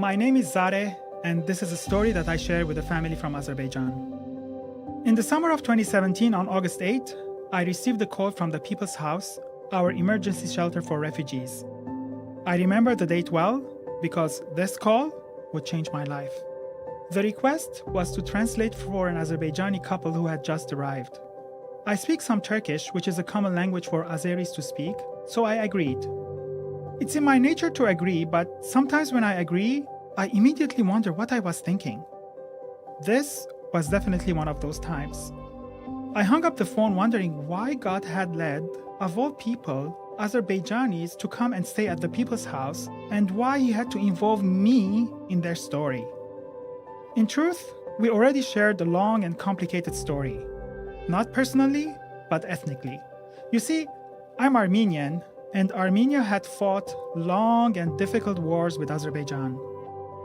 My name is Zareh, and this is a story that I share with a family from Azerbaijan. In the summer of 2017, on August 8, I received a call from the People's House, our emergency shelter for refugees. I remember the date well because this call would change my life. The request was to translate for an Azerbaijani couple who had just arrived. I speak some Turkish, which is a common language for Azeris to speak, so I agreed. It's in my nature to agree, but sometimes when I agree, I immediately wonder what I was thinking. This was definitely one of those times. I hung up the phone wondering why God had led, of all people, Azerbaijanis to come and stay at the People's House and why He had to involve me in their story. In truth, we already shared a long and complicated story. Not personally, but ethnically. You see, I'm Armenian, and Armenia had fought long and difficult wars with Azerbaijan.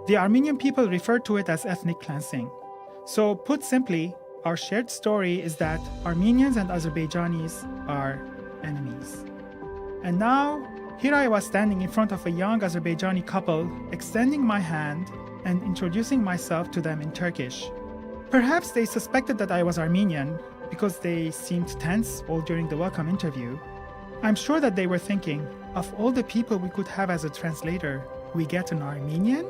The Armenian people refer to it as ethnic cleansing. So, put simply, our shared story is that Armenians and Azerbaijanis are enemies. And now, here I was standing in front of a young Azerbaijani couple, extending my hand and introducing myself to them in Turkish. Perhaps they suspected that I was Armenian because they seemed tense all during the welcome interview. I'm sure that they were thinking, of all the people we could have as a translator, we get an Armenian?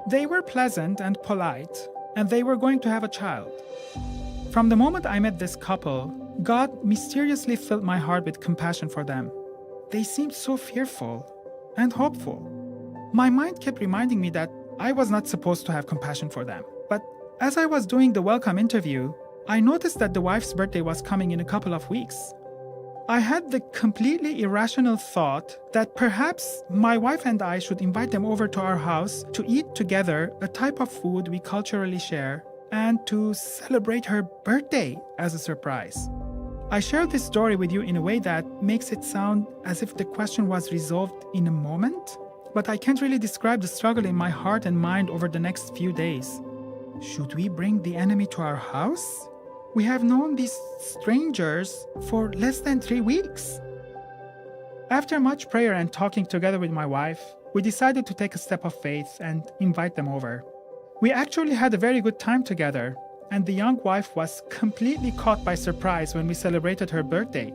They were pleasant and polite, and they were going to have a child. From the moment I met this couple, God mysteriously filled my heart with compassion for them. They seemed so fearful and hopeful. My mind kept reminding me that I was not supposed to have compassion for them. But as I was doing the welcome interview, I noticed that the wife's birthday was coming in a couple of weeks. I had the completely irrational thought that perhaps my wife and I should invite them over to our house to eat together a type of food we culturally share and to celebrate her birthday as a surprise. I share this story with you in a way that makes it sound as if the question was resolved in a moment, but I can't really describe the struggle in my heart and mind over the next few days. Should we bring the enemy to our house? We have known these strangers for less than 3 weeks. After much prayer and talking together with my wife, we decided to take a step of faith and invite them over. We actually had a very good time together, and the young wife was completely caught by surprise when we celebrated her birthday.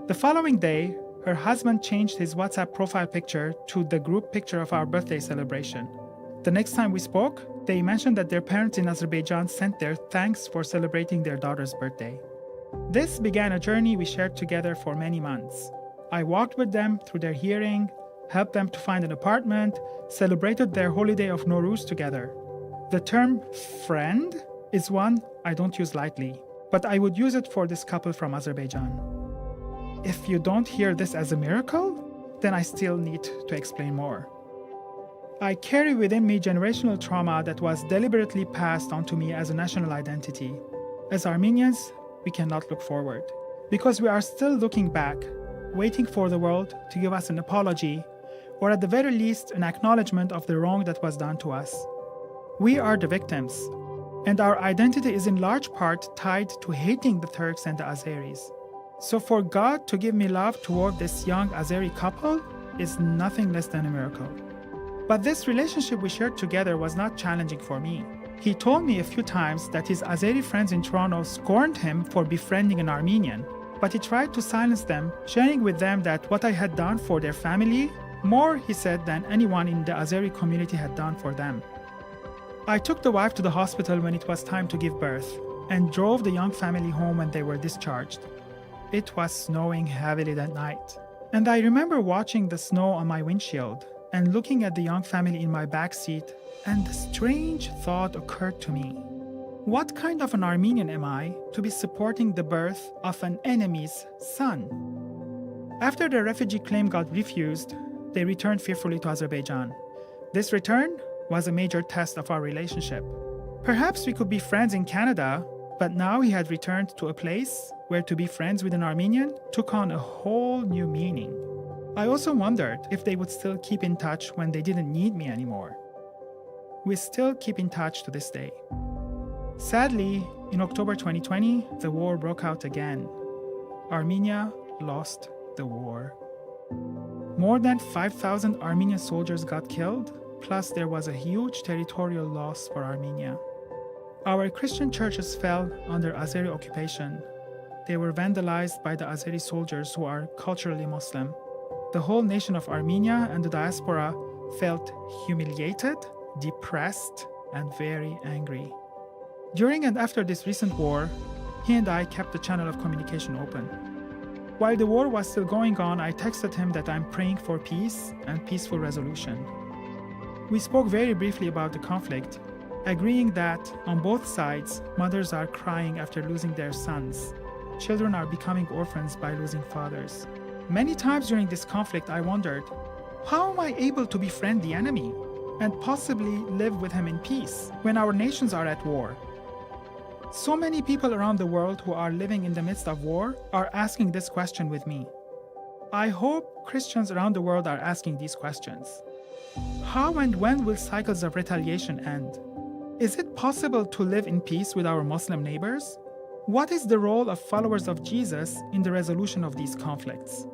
The following day, her husband changed his WhatsApp profile picture to the group picture of our birthday celebration. The next time we spoke, they mentioned that their parents in Azerbaijan sent their thanks for celebrating their daughter's birthday. This began a journey we shared together for many months. I walked with them through their hearing, helped them to find an apartment, celebrated their holiday of Nowruz together. The term friend is one I don't use lightly, but I would use it for this couple from Azerbaijan. If you don't hear this as a miracle, then I still need to explain more. I carry within me generational trauma that was deliberately passed on to me as a national identity. As Armenians, we cannot look forward because we are still looking back, waiting for the world to give us an apology or at the very least an acknowledgement of the wrong that was done to us. We are the victims, and our identity is in large part tied to hating the Turks and the Azeris. So for God to give me love toward this young Azeri couple is nothing less than a miracle. But this relationship we shared together was not challenging for me. He told me a few times that his Azeri friends in Toronto scorned him for befriending an Armenian, but he tried to silence them, sharing with them that what I had done for their family, more, he said, than anyone in the Azeri community had done for them. I took the wife to the hospital when it was time to give birth, and drove the young family home when they were discharged. It was snowing heavily that night, and I remember watching the snow on my windshield and looking at the young family in my back seat, and a strange thought occurred to me. What kind of an Armenian am I to be supporting the birth of an enemy's son? After the refugee claim got refused, they returned fearfully to Azerbaijan. This return was a major test of our relationship. Perhaps we could be friends in Canada, but now he had returned to a place where to be friends with an Armenian took on a whole new meaning. I also wondered if they would still keep in touch when they didn't need me anymore. We still keep in touch to this day. Sadly, in October 2020, the war broke out again. Armenia lost the war. More than 5,000 Armenian soldiers got killed, plus there was a huge territorial loss for Armenia. Our Christian churches fell under Azeri occupation. They were vandalized by the Azeri soldiers who are culturally Muslim. The whole nation of Armenia and the diaspora felt humiliated, depressed, and very angry. During and after this recent war, he and I kept the channel of communication open. While the war was still going on, I texted him that I'm praying for peace and peaceful resolution. We spoke very briefly about the conflict, agreeing that on both sides, mothers are crying after losing their sons. Children are becoming orphans by losing fathers. Many times during this conflict, I wondered, how am I able to befriend the enemy and possibly live with him in peace when our nations are at war? So many people around the world who are living in the midst of war are asking this question with me. I hope Christians around the world are asking these questions. How and when will cycles of retaliation end? Is it possible to live in peace with our Muslim neighbors? What is the role of followers of Jesus in the resolution of these conflicts?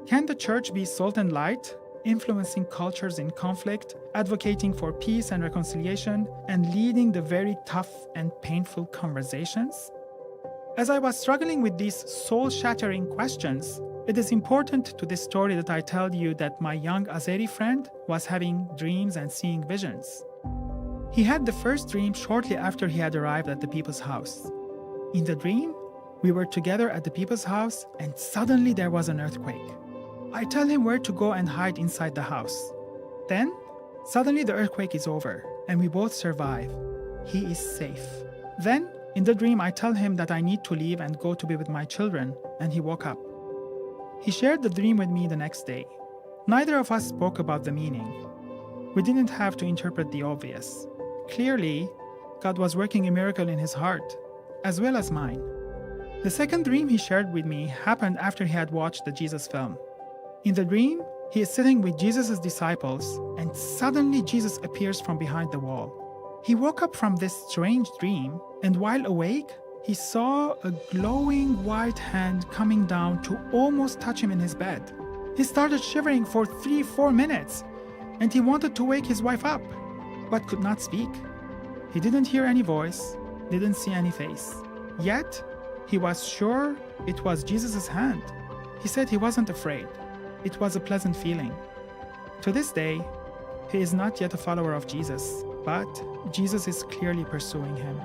Can the church be salt and light, influencing cultures in conflict, advocating for peace and reconciliation, and leading the very tough and painful conversations? As I was struggling with these soul-shattering questions, it is important to this story that I tell you that my young Azeri friend was having dreams and seeing visions. He had the first dream shortly after he had arrived at the people's house. In the dream, we were together at the people's house and suddenly there was an earthquake. I tell him where to go and hide inside the house. Then, suddenly the earthquake is over and we both survive. He is safe. Then, in the dream, I tell him that I need to leave and go to be with my children, and he woke up. He shared the dream with me the next day. Neither of us spoke about the meaning. We didn't have to interpret the obvious. Clearly, God was working a miracle in his heart, as well as mine. The second dream he shared with me happened after he had watched the Jesus film. In the dream, he is sitting with Jesus' disciples, and suddenly Jesus appears from behind the wall. He woke up from this strange dream, and while awake, he saw a glowing white hand coming down to almost touch him in his bed. He started shivering for 3-4 minutes, and he wanted to wake his wife up, but could not speak. He didn't hear any voice, didn't see any face. Yet, he was sure it was Jesus' hand. He said he wasn't afraid. It was a pleasant feeling. To this day, he is not yet a follower of Jesus, but Jesus is clearly pursuing him.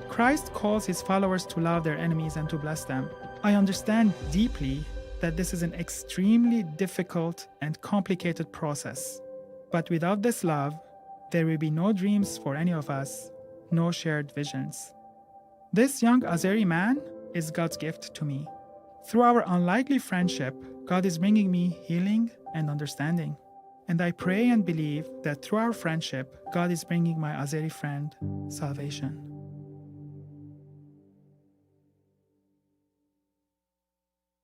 Christ calls his followers to love their enemies and to bless them. I understand deeply that this is an extremely difficult and complicated process. But without this love, there will be no dreams for any of us, no shared visions. This young Azeri man is God's gift to me. Through our unlikely friendship, God is bringing me healing and understanding. And I pray and believe that through our friendship, God is bringing my Azeri friend salvation.